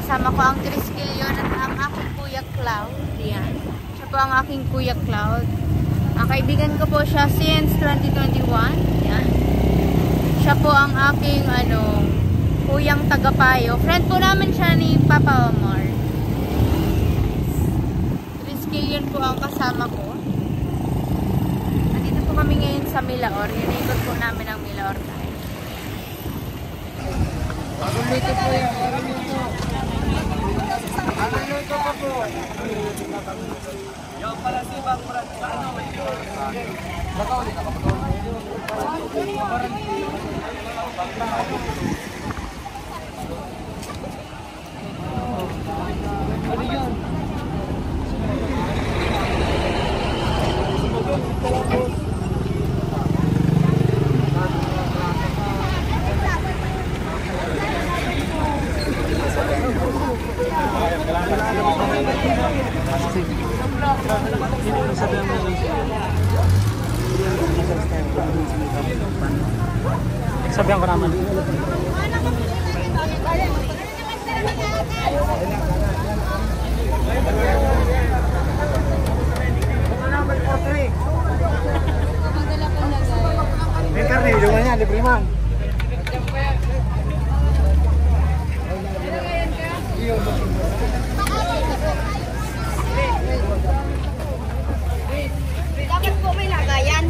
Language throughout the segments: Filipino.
kasama ko ang Triskelion at ang aking Kuya Cloud. Yan. Siya po ang aking Kuya Cloud. Ang kaibigan ko po siya since 2021. Yan. Siya po ang aking kuyang tagapayo. Friend po namin siya ni Papa Omar. Triskelion po ang kasama ko. Nandito po kami ngayon sa Milaor. Inaikot po namin ang Milaor tayo. Pagulito po yan. Pagulito pa po. Yung pala si Bang Brad. Nakaulit ako. Ano yun? Sabihan ko naman. May karne, lumayan niya, libre man. Dapat po may lagayan.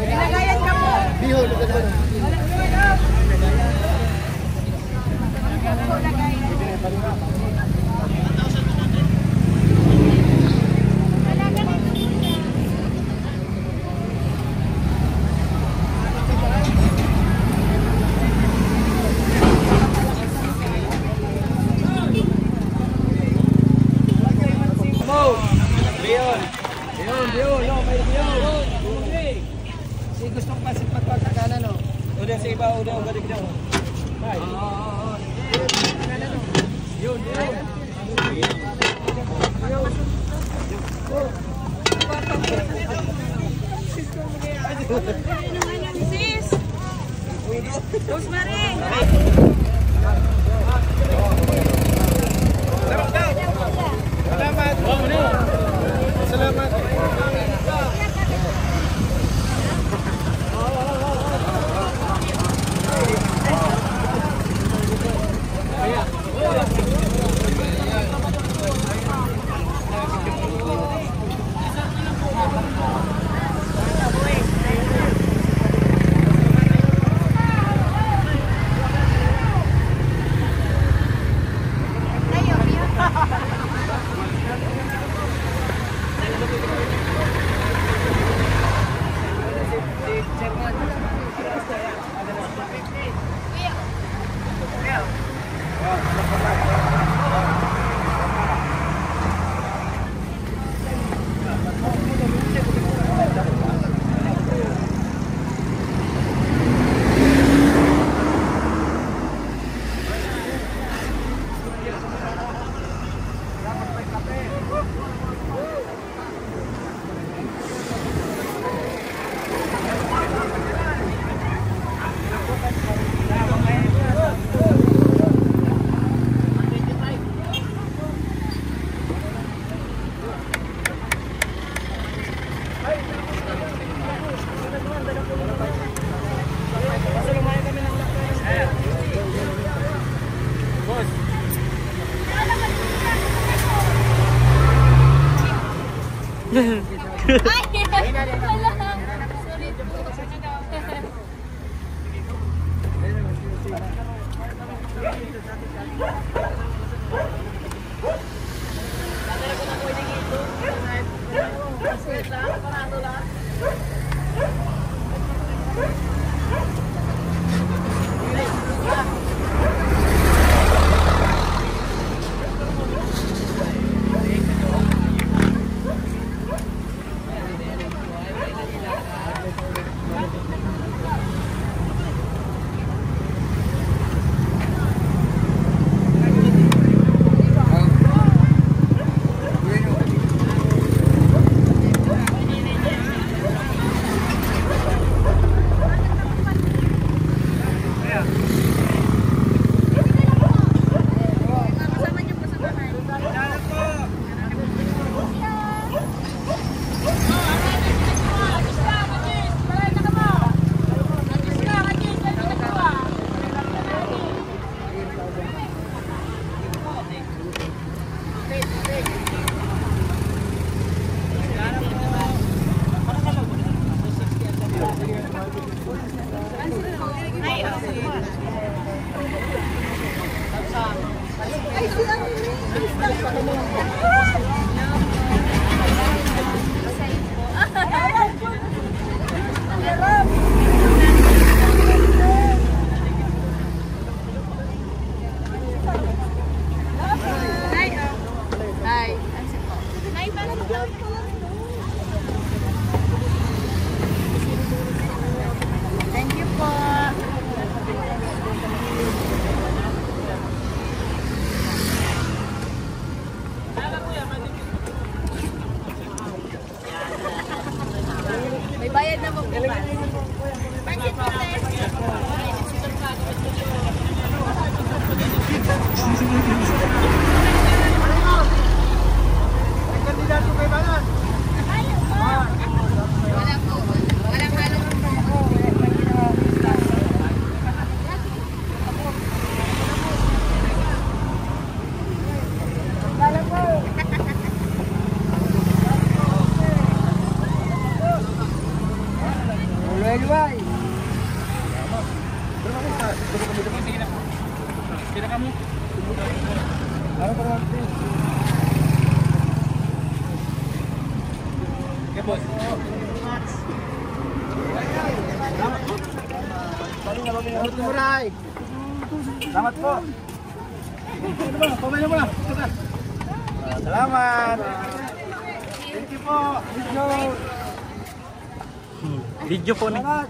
Lagayan ka po. Bihon, gusto ko pasit pagkakanan, no? Udah sa iba, udah galing daw. Ay. Oo. Yun. Sis! Rosemary! Salamat. Salamat. Thank you po. May bayad na po po ba? Pansit po, Kandidato kay Banan. Wala po. Walang halong Luay-luay. Kira kamu? Ano pa naman? Ya bos. Muray. Selamat po. Pamain mo na. Salamat. Thank you po. Video po nih. Salamat.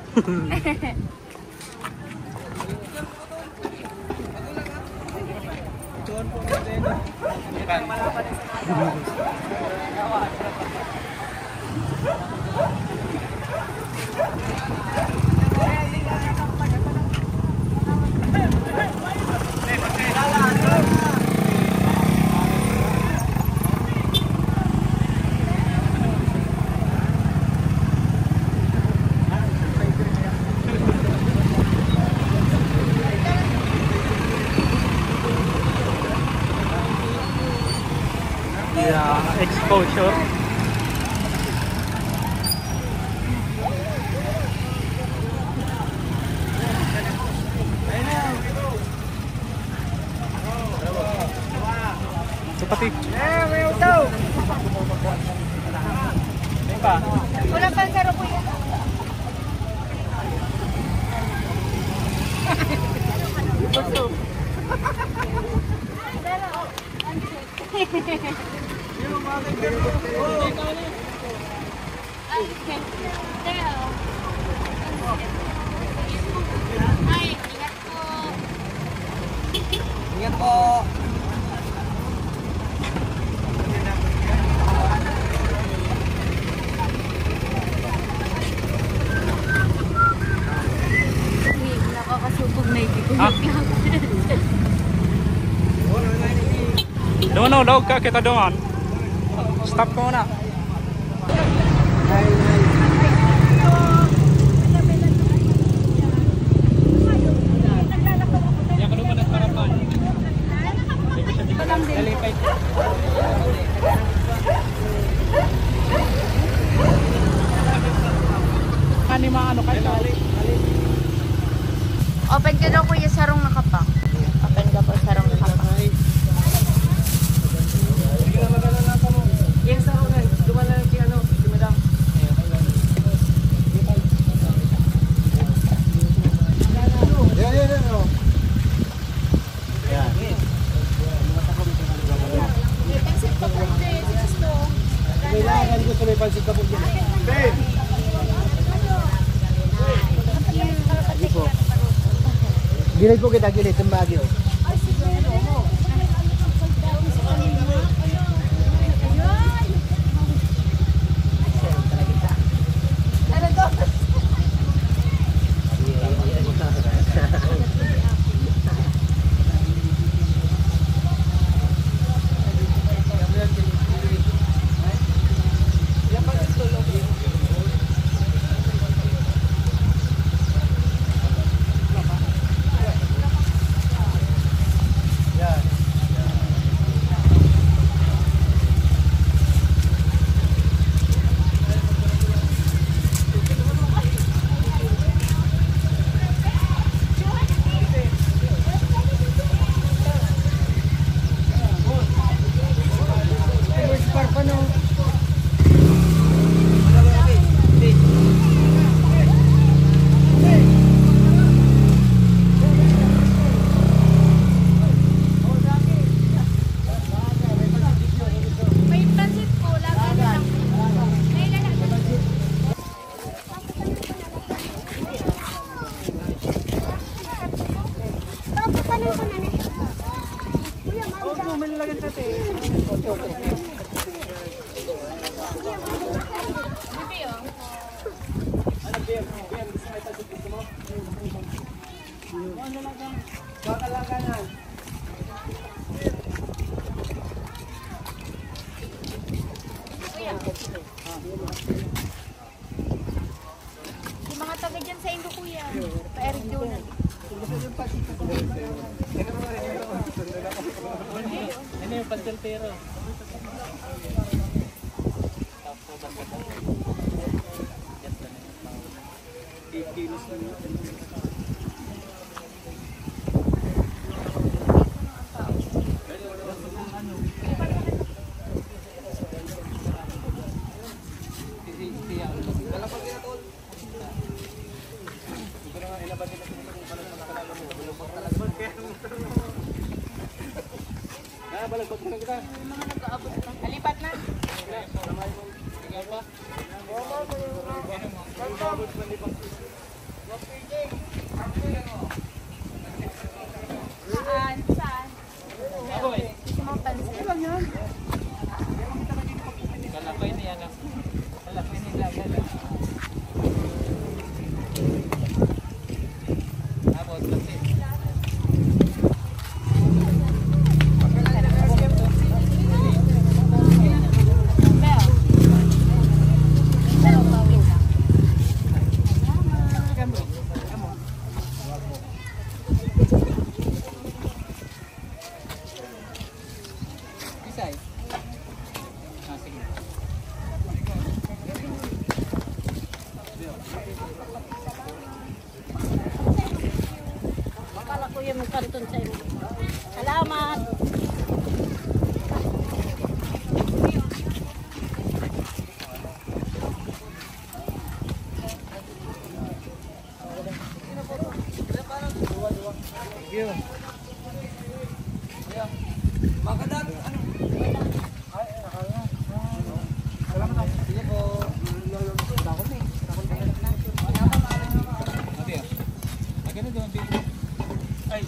Ya, exposure. Seperti May utaw. apa? Wala pang saro po yan. Ay, ingat po. Ingat po. Nakakasubog na ito. Doon daw ka kita doon. Stop ko na. Yang kedua ada harapan. Dalipay. Kanima ano kayo? Open ka daw kuya sarong nakapak. Open ka po sarong nakapak. Yan sa una, dumala lang si ano, si Madam. Yan. Oh. Yan. Kailangan ko sa may pansit ka po dyan. Ben! Gilid po kita, gilid, sa Baguio. Yung mga taga dyan sa Indo, kuya. Pa-Eric Jonas. Ano yung panteltero? Mga nag-aabot na. Alipat na. Saan? Saan? Gusto mo pansin? Kalapay na yan. Kalapay nila. Tapos, kasi. Isay. Sige. Akala ko yung kanton sa inyo. Salamat! Magadat, ano? Ay, salamat ako. Sige po. Takot eh. Takot na. Ate, agad na doon, baby. Ay,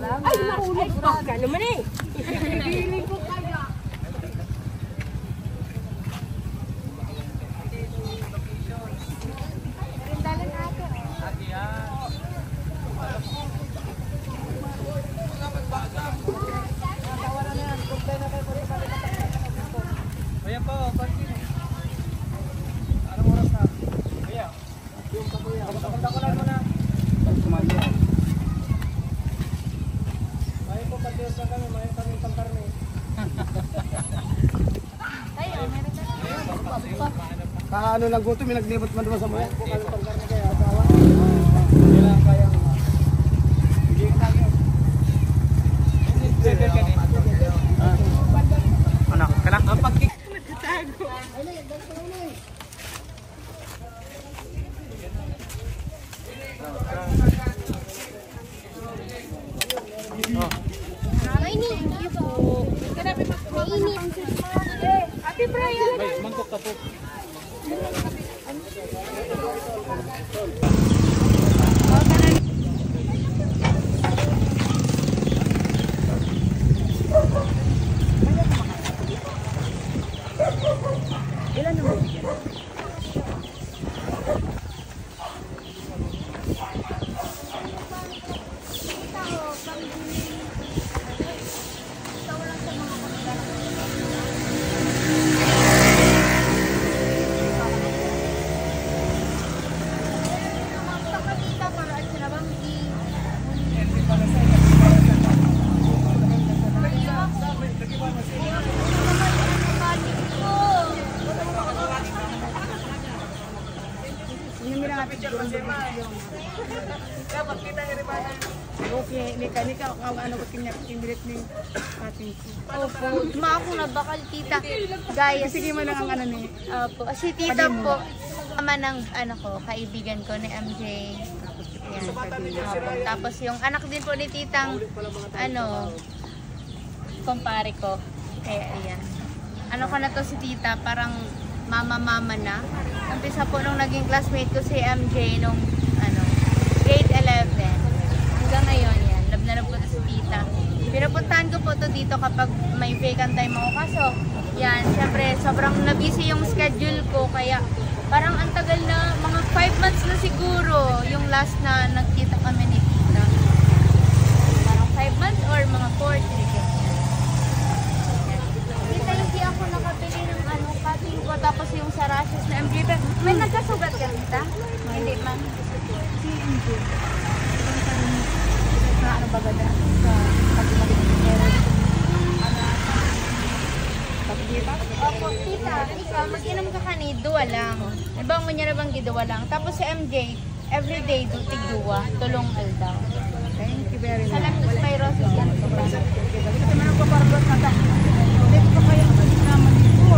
Ay, mahulog pa ka naman eh. Hiling ko kaya. Rindalan natin. Ayan po, parking. Anong oras na? Ayan. Yung kakuya. Pagkakulan mo na. May po pagkiyos na kami, may kami pangkarne. Tayo, meron na. Ano lang gusto, may naglibot man doon sa mga. Kung ano pangkarne kaya, asawa. Hindi lang kayang. Hindi lang yun. Anak, kanak. Ang pagkik. Mainit. Mainit. Ate Brian. Mangkok ka po. Dapat kita ngiribanan. Okay, nika ano ko kinilit ni ating ko. Opo, ako na bakal tita. Guys, Sige mo lang ang ano ni. opo, si tita po, ama ng ano ko, kaibigan ko ni MJ. Yan. Opo. Tapos yung anak din po ni titang, ano, kumpare ko. Kaya ayan. Ano ko na to si tita, parang mama-mama na. Umpisa po nung naging classmate ko si MJ nung, ano, grade 11. Hanggang ngayon yan, love na love ko to si tita. Pinapuntahan ko po to dito kapag may vacant time ako. Kaso, yan, syempre, sobrang nabusy yung schedule ko. Kaya, parang ang tagal na, mga 5 months na siguro, yung last na nagkita kami ni tita. Parang 5 months or mga 4, 3 ganyan. Tita, hindi ako nakabili ng ano, cutting ko. Tapos yung sa rashes na MJ. May nagkasugat ka, tita? Hindi, ma'am. Si MJ. Na ano ba ganda? Sa pag-ibig ng meron. Opo, tita, ikaw, mag-inom ka ka ni duwa lang. Nabang mo niya na bang giduwa lang. Tapos si MJ, everyday, tig-duwa, tulong aldaw. Thank you very Sa much. leptospirosis yan. Kasi man ako parang mata. Dito pa kaya ako naman dito.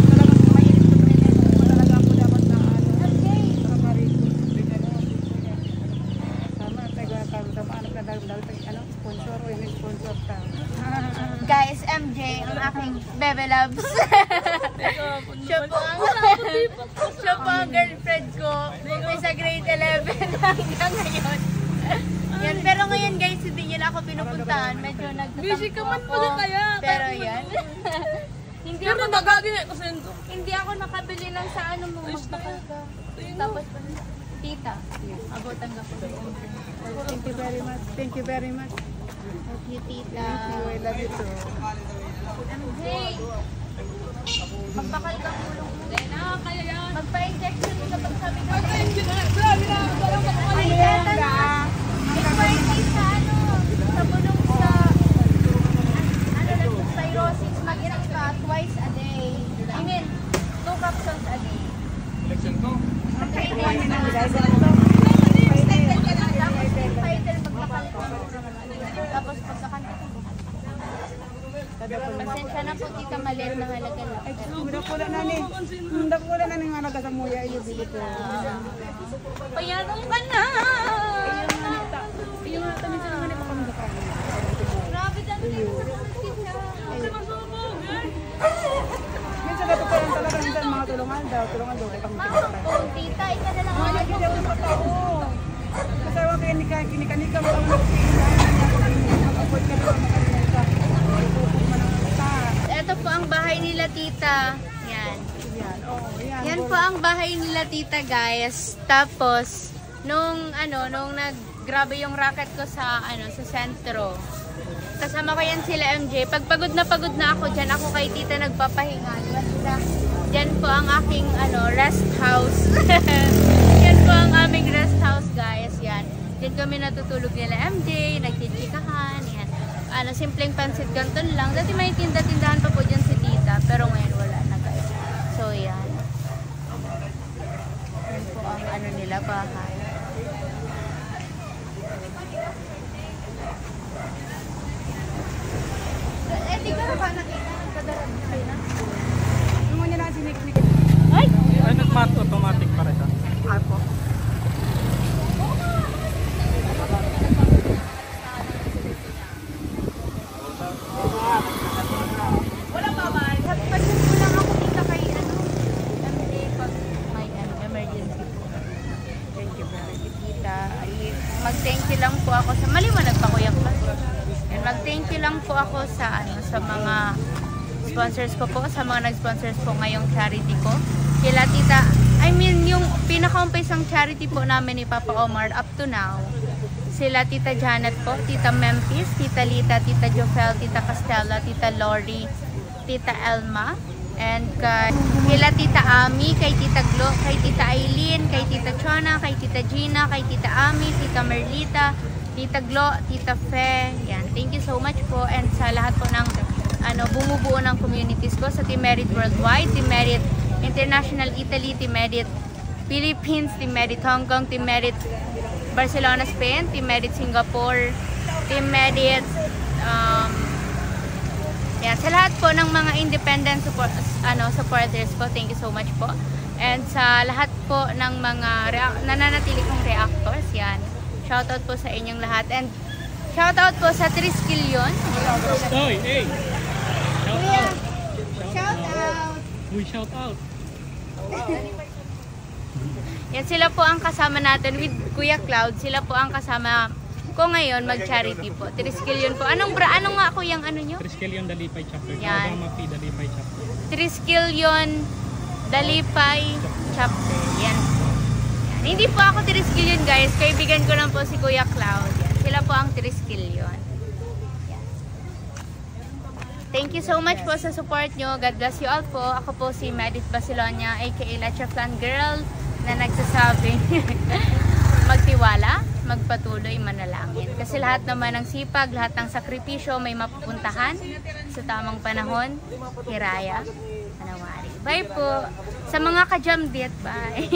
Talagang mahilig ko rin. Talaga ako dapat na ano. MJ, Tama, tama, anak na ano, sponsor o yung sponsor ka. guys, MJ, ang aking bebe loves. siya po ang girlfriend ko. Sa grade 11 hanggang ngayon. Yan, pero ngayon guys, hindi niya na ako pinupuntahan. Medyo Busy ka man ako. pala kaya. Pero yan. Hindi ako nakabili ng sa ano mo. Magpakal ka. Tapos, tita, abutan ka po. Thank you very much. Thank you very much. Thank you, tita. I love you too. MJ, magpakal ka kulong mo. Magpa-injection mo kapag sabi ka. Ay, tata na. Expertise sa ano, sa bulong sa leptospirosis, mag-inom ka twice a day. I mean, 2 capsules a day. Election ko. Tapos pagkakanta ko. Pasensya na po, tita, maliit na halaga lang. Mudapula na ni. Mudapula na ni nga nagasamuya iyo dito. Payanong ka na! Iyo nga tamin sa mga nagpakamdakan. Grabe dami kayo sa pagkita. Minsan dapat ko lang talaga minsan mga tulungan daw kay pamilya. Oh, tita, isa na lang Mga halaga. lagi daw sa tao. Kasi wala kayo kinika mo ang mag-afford ka naman makalimutan. Ito po ang bahay nila, tita. Yan. Yan, yan. Yan po ang bahay nila, tita, guys. Tapos, nung nag-grabe yung racket ko sa sentro. Kasama ko yan sila MJ. Pag pagod na ako dyan, ako kay tita nagpapahinga. Diba, tita? Yan po ang aking rest house. Yan po ang aming rest house, guys. Yan. Diyan kami natutulog nila MJ, nagchichikahan. Yan. Simpleng pansit canton lang. Dati may tinda-tindahan pa po dyan si tita. Pero ngayon wala na, guys. So, yan. Yan po ang nila bahay. Di ka na ba nakita? Nagpadaran kayo na? Yung mga nila siniknik. Ay! Ay, nag-mat automatic pa rin. Apo. Wala pa ba? Pag-check ko lang ako kita kay MJ pag may emergency po. Thank you very much, tita. Mag-thank you lang po ako sa maliwanag pa kuya ko. And mag-thank you lang po ako sa sa mga sponsors ko po, sa mga nag-sponsors po ngayong charity ko. Kila tita, yung pinaka-umpisang charity po namin ni Papa Omar up to now. Sila tita Janet po, tita Memphis, tita Lita, tita Jofel, tita Castella, tita Lori, tita Elma, and kila tita Ami, kay tita Glo, kay tita Aileen, kay tita Chona, kay tita Gina, kay tita Ami, tita Merlita, tita Glo, tita Fe. Yan, thank you so much po, and sa lahat po ng bumubuo ng communities ko, sa Team Merit Worldwide, Team Merit International Italy, Team Merit Philippines, Team Merit Hong Kong, Team Merit Barcelona, Spain, Team Medit Singapore, Team Medit, yan, sa lahat po ng mga independent supporters po, thank you so much po. And sa lahat po ng mga nananatili kong reactors, yan, shoutout po sa inyong lahat. And shoutout po sa Triskelion. Oy, hey! Shout Kuya, out! shoutout! Uy, shout out! Yan, sila po ang kasama natin with Kuya Cloud. Sila po ang kasama ko ngayon mag-charity po. Triskelion po. Anong nga kuyang ano nyo? Triskelion Dalipay Chapter. Yan. Kalabang Mapi Dalipay Chapter. Triskelion Dalipay Chapter. Yan. Hindi po ako Triskelion, guys. Kaibigan ko lang po si Kuya Cloud. Yan. Sila po ang Triskelion. Yan. Thank you so much po sa support nyo. God bless you all po. Ako po si Medit Basilonia, aka Lacha Flan Girl, na nagsasabing magtiwala, magpatuloy, manalangin. Kasi lahat naman ng sipag, lahat ng sakripisyo may mapupuntahan sa tamang panahon. Hiraya, panawari. Bye po! Sa mga ka-jamdit, bye!